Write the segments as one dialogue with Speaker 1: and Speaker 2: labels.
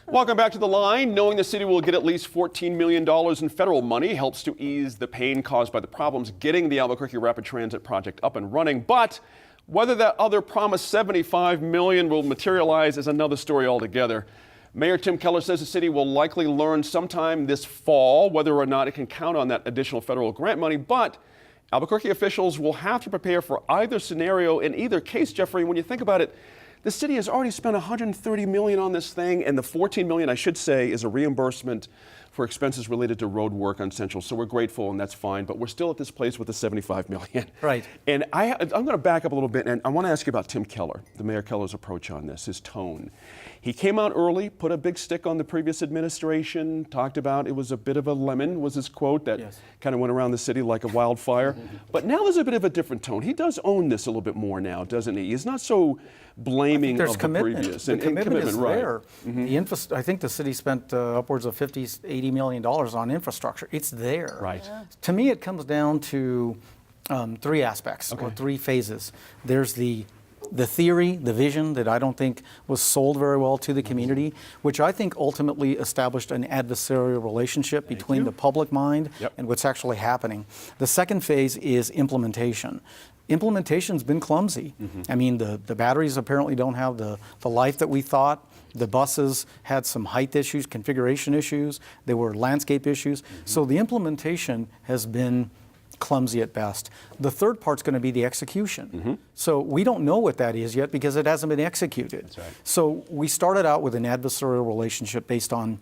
Speaker 1: Welcome back to The Line. Knowing the city will get at least $14 million in federal money helps to ease the pain caused by the problems getting the Albuquerque Rapid Transit project up and running. But whether that other promised $75 million will materialize is another story altogether. Mayor Tim Keller says the city will likely learn sometime this fall whether or not it can count on that additional federal grant money. But Albuquerque officials will have to prepare for either scenario. In either case, Jeffrey, when you think about it, the city has already spent $130 million on this thing, and the $14 million, I should say, is a reimbursement for expenses related to road work on Central. So we're grateful, and that's fine. But we're still at this place with the $75 million.
Speaker 2: Right.
Speaker 1: And I'm going to back up a little bit, and I want to ask you about Tim Keller, the Mayor Keller's approach on this, his tone. He came out early, put a big stick on the previous administration, talked about it was a bit of a lemon, was his quote, that kind of went around the city like a wildfire. But now there's a bit of a different tone. He does own this a little bit more now, doesn't he? He's not so blaming of the previous.
Speaker 2: The commitment is
Speaker 1: right.
Speaker 2: there. I think the city spent upwards of $80 million on infrastructure. It's there.
Speaker 1: Right.
Speaker 2: To me, it comes down to three aspects or three phases. There's the theory, the vision that I don't think was sold very well to the community, which I think ultimately established an adversarial relationship between the public mind and what's actually happening. The second phase is implementation. Implementation's been clumsy. I mean, the batteries apparently don't have the life that we thought. The buses had some height issues, configuration issues. There were landscape issues. So the implementation has been clumsy at best. The third part's going to be the execution. So we don't know what that is yet because it hasn't been executed.
Speaker 1: That's right.
Speaker 2: So we started out with an adversarial relationship based on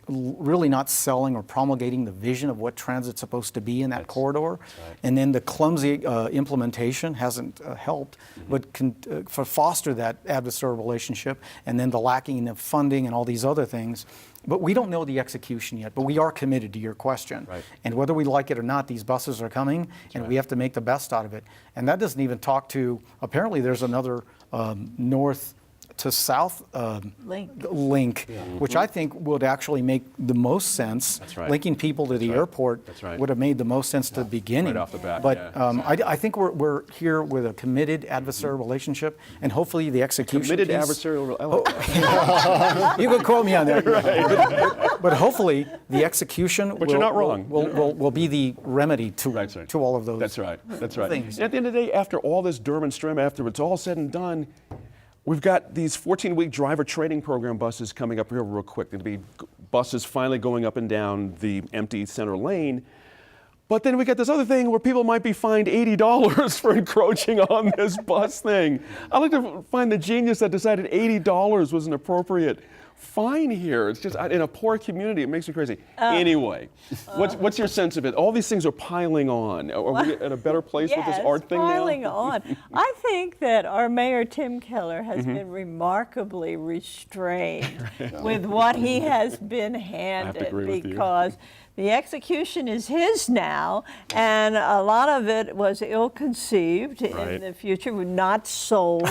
Speaker 2: really not selling or promulgating the vision of what transit's supposed to be in that corridor.
Speaker 1: Right.
Speaker 2: And then the clumsy implementation hasn't helped, but can foster that adversarial relationship, and then the lacking of funding and all these other things. But we don't know the execution yet, but we are committed to your question.
Speaker 1: Right.
Speaker 2: And whether we like it or not, these buses are coming, and we have to make the best out of it. And that doesn't even talk to, apparently there's another north to south link, which I think would actually make the most sense.
Speaker 1: That's right.
Speaker 2: Linking people to the airport would have made the most sense to the beginning.
Speaker 1: Right off the bat,
Speaker 2: but I think we're here with a committed adversarial relationship, and hopefully the execution
Speaker 1: Committed
Speaker 2: piece,
Speaker 1: adversarial.
Speaker 2: you can quote me on that. But hopefully the execution
Speaker 1: you're not wrong.
Speaker 2: will be the remedy to all of those.
Speaker 1: That's right. That's right.
Speaker 2: things.
Speaker 1: And at the end of the day, after all this Durham and Strim, after it's all said and done, we've got these 14-week driver training program buses coming up here real quick. There'll be buses finally going up and down the empty center lane. But then we got this other thing where people might be fined $80 for encroaching on this bus thing. I'd like to find the genius that decided $80 was an appropriate fine here. It's just in a poor community. It makes me crazy. Anyway, what's your sense of it? All these things are piling on. Are we in a better place with this art thing now?
Speaker 3: piling on. I think that our mayor, Tim Keller, has been remarkably restrained with what he has been handed, because the execution is his now, and a lot of it was ill-conceived in the future, not sold.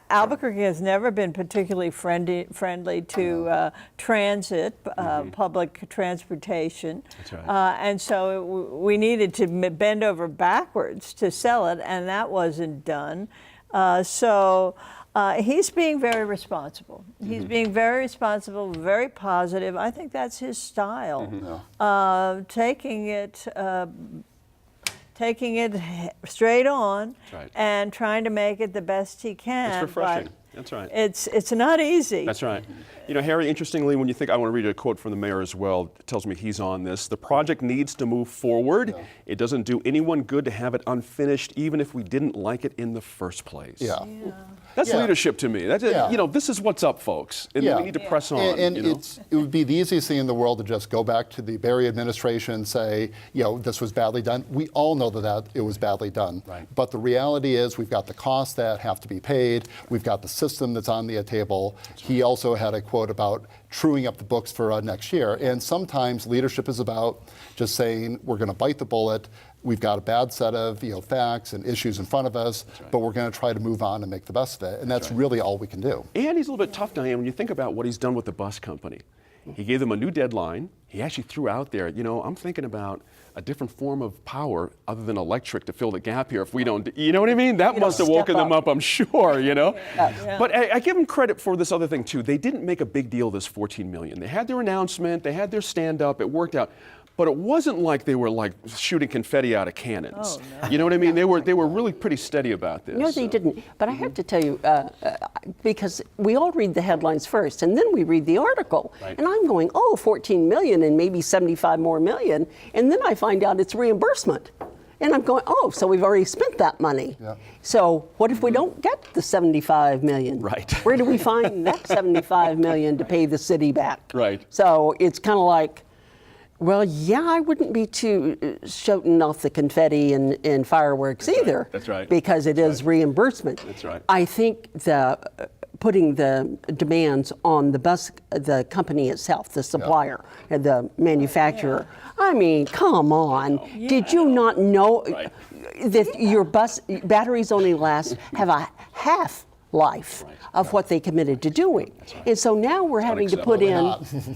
Speaker 3: Albuquerque has never been particularly friendly to transit, public transportation.
Speaker 1: That's right.
Speaker 3: And so we needed to bend over backwards to sell it, and that wasn't done. He's being very responsible. He's being very responsible, very positive. I think that's his style. Taking it straight on and trying to make it the best he can.
Speaker 1: It's refreshing. That's right.
Speaker 3: It's not easy.
Speaker 1: That's right. You know, Harry, interestingly, when you think, I want to read a quote from the mayor as well. It tells me he's on this. The project needs to move forward. It doesn't do anyone good to have it unfinished, even if we didn't like it in the first place. That's leadership to me. That's you know, this is what's up, folks. And we need to press on.
Speaker 4: And
Speaker 1: you know?
Speaker 4: it would be the easiest thing in the world to just go back to the Berry administration and say, you know, this was badly done. We all know that it was badly done.
Speaker 1: Right.
Speaker 4: But the reality is we've got the costs that have to be paid. We've got the system that's on the table. He also had a quote about truing up the books for next year. And sometimes leadership is about just saying, we're going to bite the bullet. We've got a bad set of facts and issues in front of us, but we're going to try to move on and make the best of it. And that's really all we can do.
Speaker 1: And he's a little bit tough, Diane, when you think about what he's done with the bus company. He gave them a new deadline. He actually threw out there, I'm thinking about a different form of power other than electric to fill the gap here if we don't, you know what I mean? That must have woken them up, I'm sure,
Speaker 3: Yeah.
Speaker 1: But I give them credit for this other thing too. They didn't make a big deal of this $14 million. They had their announcement, they had their stand-up, it worked out. But it wasn't like they were like shooting confetti out of cannons.
Speaker 3: Oh, no.
Speaker 1: You know what I mean? They were really pretty steady about this.
Speaker 5: No, they didn't. But I have to tell you, because we all read the headlines first, and then we read the article.
Speaker 1: Right.
Speaker 5: And I'm going, 14 million and maybe 75 more million. And then I find out it's reimbursement. And I'm going, so we've already spent that money.
Speaker 4: Yeah.
Speaker 5: So what if we don't get the 75 million?
Speaker 1: Right.
Speaker 5: Where do we find that 75 million to pay the city back?
Speaker 1: Right.
Speaker 5: So it's kind of like, well, yeah, I wouldn't be too shooting off the confetti and fireworks either.
Speaker 1: That's right.
Speaker 5: Because it is reimbursement.
Speaker 1: That's right.
Speaker 5: I think putting the demands on the company itself, the supplier, and the manufacturer. I mean, come on. Did you not know
Speaker 1: Right.
Speaker 5: that your bus batteries only have a half life of what they committed to doing? And so now we're having to put in,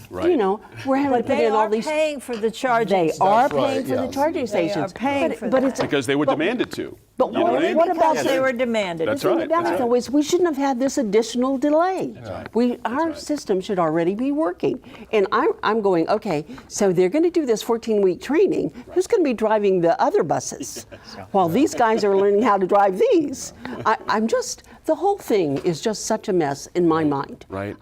Speaker 1: Right.
Speaker 5: we're having
Speaker 3: But
Speaker 5: to put
Speaker 3: they
Speaker 5: in all
Speaker 3: are
Speaker 5: these.
Speaker 3: paying for the charging
Speaker 5: They
Speaker 3: stations.
Speaker 5: are
Speaker 4: That's right,
Speaker 5: paying for the
Speaker 4: yes.
Speaker 5: charging
Speaker 3: They are
Speaker 5: stations.
Speaker 3: paying
Speaker 5: but,
Speaker 3: for
Speaker 5: but
Speaker 3: that.
Speaker 5: it's
Speaker 1: Because they were demanded to.
Speaker 5: But
Speaker 1: You know what I mean?
Speaker 5: what about
Speaker 3: Because they were demanded.
Speaker 1: That's
Speaker 5: the thing
Speaker 1: right,
Speaker 5: about
Speaker 1: that's
Speaker 5: it, though,
Speaker 1: right.
Speaker 5: is we shouldn't have had this additional delay. Our system should already be working. And I'm going, okay, so they're going to do this 14-week training. Who's going to be driving the other buses while these guys are learning how to drive these? The whole thing is just such a mess in my mind.
Speaker 1: Right.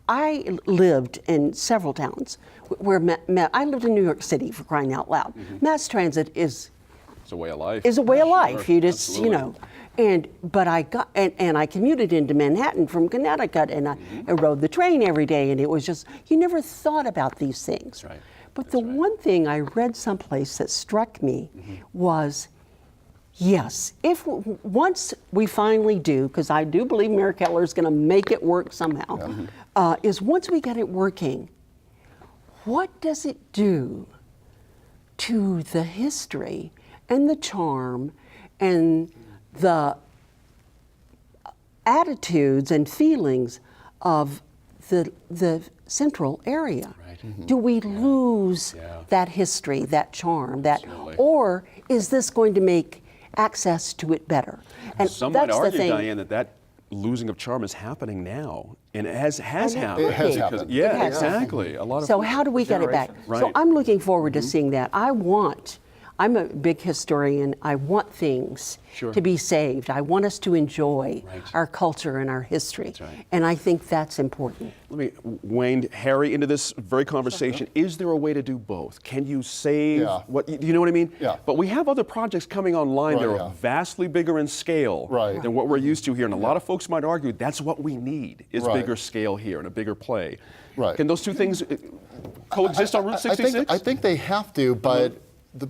Speaker 5: I lived in several towns where I lived in New York City, for crying out loud. Mass transit is
Speaker 1: It's a way of life.
Speaker 5: is a way of life.
Speaker 1: Sure,
Speaker 5: You just,
Speaker 1: absolutely.
Speaker 5: but I got, and I commuted into Manhattan from Connecticut, and I rode the train every day, and it was just, you never thought about these things.
Speaker 1: right.
Speaker 5: But the one thing I read someplace that struck me was, yes, once we finally do, because I do believe Mayor Keller is going to make it work somehow, is once we get it working, what does it do to the history and the charm and the attitudes and feelings of the central area?
Speaker 1: Right.
Speaker 5: Do we lose that history, that charm,
Speaker 1: Absolutely.
Speaker 5: or is this going to make access to it better? And
Speaker 1: Some might
Speaker 5: that's the
Speaker 1: argue,
Speaker 5: thing.
Speaker 1: Diane, that losing of charm is happening now, and it has happened.
Speaker 4: It has
Speaker 1: because-
Speaker 4: happened.
Speaker 1: Yeah,
Speaker 5: It has
Speaker 1: exactly. A lot of
Speaker 5: So how do we get it back?
Speaker 1: Right.
Speaker 5: So I'm looking forward to seeing that. I'm a big historian. I want things
Speaker 1: Sure.
Speaker 5: to be saved. I want us to enjoy
Speaker 1: Right.
Speaker 5: our culture and our history.
Speaker 1: That's right.
Speaker 5: And I think that's important.
Speaker 1: Let me Wayne Harry into this very conversation. Is there a way to do both? Can you save
Speaker 4: Yeah.
Speaker 1: what you know what I mean?
Speaker 4: Yeah.
Speaker 1: But we have other projects coming online that
Speaker 4: Right,
Speaker 1: are
Speaker 4: yeah.
Speaker 1: vastly bigger in scale
Speaker 4: Right.
Speaker 1: than what we're used to here. And a lot of folks might argue that's what we need is
Speaker 4: Right.
Speaker 1: bigger scale here and a bigger play.
Speaker 4: Right.
Speaker 1: Can those two things coexist on Route 66?
Speaker 4: I think they have to, but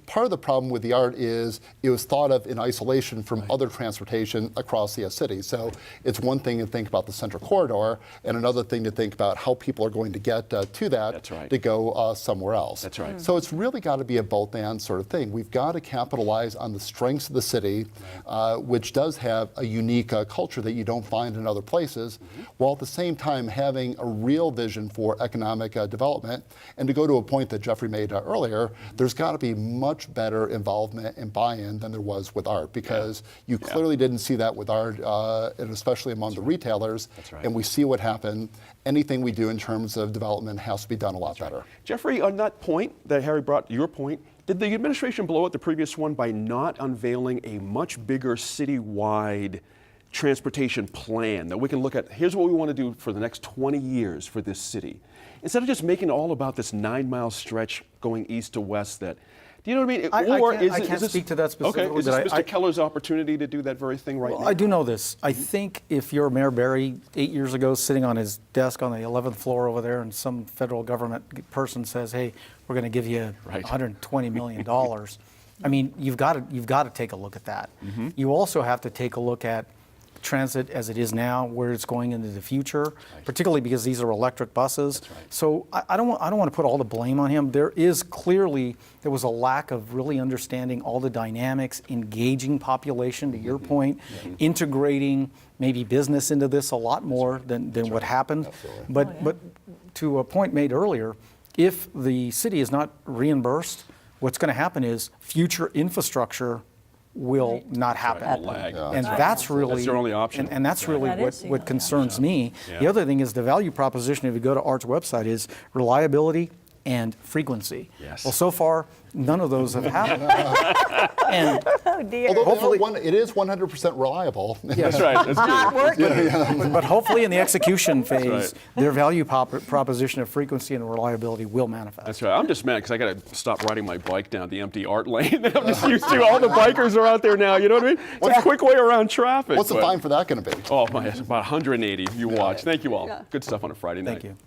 Speaker 4: part of the problem with the art is it was thought of in isolation from other transportation across the city. So it's one thing to think about the Central Corridor, and another thing to think about how people are going to get to that
Speaker 1: That's right.
Speaker 4: to go somewhere else.
Speaker 1: That's right.
Speaker 4: So it's really got to be a both-and sort of thing. We've got to capitalize on the strengths of the city, which does have a unique culture that you don't find in other places, while at the same time having a real vision for economic development. And to go to a point that Jeffrey made earlier, there's got to be much better involvement and buy-in than there was with art, because you clearly didn't see that with art, and especially among the retailers.
Speaker 1: That's right.
Speaker 4: And we see what happened. Anything we do in terms of development has to be done a lot better.
Speaker 1: Jeffrey, on that point that Harry brought, your point, did the administration blow out the previous one by not unveiling a much bigger citywide transportation plan that we can look at? Here's what we want to do for the next 20 years for this city. Instead of just making it all about this 9-mile stretch going east to west that, do you know what I mean?
Speaker 2: I can't speak to that specifically,
Speaker 1: Okay, is this
Speaker 2: but
Speaker 1: Mr. Keller's opportunity to do that very thing right now?
Speaker 2: I do know this. I think if you're Mayor Barry 8 years ago sitting on his desk on the 11th floor over there and some federal government person says, hey, we're going to give you
Speaker 1: Right.
Speaker 2: $120 million, I mean, you've got to take a look at that.
Speaker 1: Mm-hmm.
Speaker 2: You also have to take a look at transit as it is now, where it's going into the future, particularly because these are electric buses. So I don't want to put all the blame on him. There was a lack of really understanding all the dynamics, engaging population, to your point, integrating maybe business into this a lot more than what happened. But to a point made earlier, if the city is not reimbursed, what's going to happen is future infrastructure will not happen.
Speaker 1: Lag.
Speaker 2: And that's really
Speaker 1: That's their only option.
Speaker 2: And that's really
Speaker 3: That is the
Speaker 2: what
Speaker 3: only
Speaker 2: concerns me.
Speaker 1: Yeah.
Speaker 2: The other thing is the value proposition, if you go to ART's website, is reliability and frequency.
Speaker 1: Yes.
Speaker 2: Well, so far, none of those have happened. And
Speaker 3: Oh, dear.
Speaker 4: Although
Speaker 2: Hopefully-
Speaker 4: it is 100% reliable.
Speaker 1: That's right. That's
Speaker 3: Not
Speaker 1: good.
Speaker 3: working.
Speaker 2: but hopefully in the execution phase,
Speaker 1: right.
Speaker 2: their value proposition of frequency and reliability will manifest.
Speaker 1: That's right. I'm just mad because I got to stop riding my bike down the empty art lane that I'm just used to. All the bikers are out there now. You know what I mean? It's a quick way around traffic.
Speaker 4: What's the
Speaker 1: but-
Speaker 4: fine for that going to be?
Speaker 1: Oh, my, it's about 180. You watch. Thank you all.
Speaker 5: Yeah.
Speaker 1: Good stuff on a Friday night.
Speaker 2: Thank you.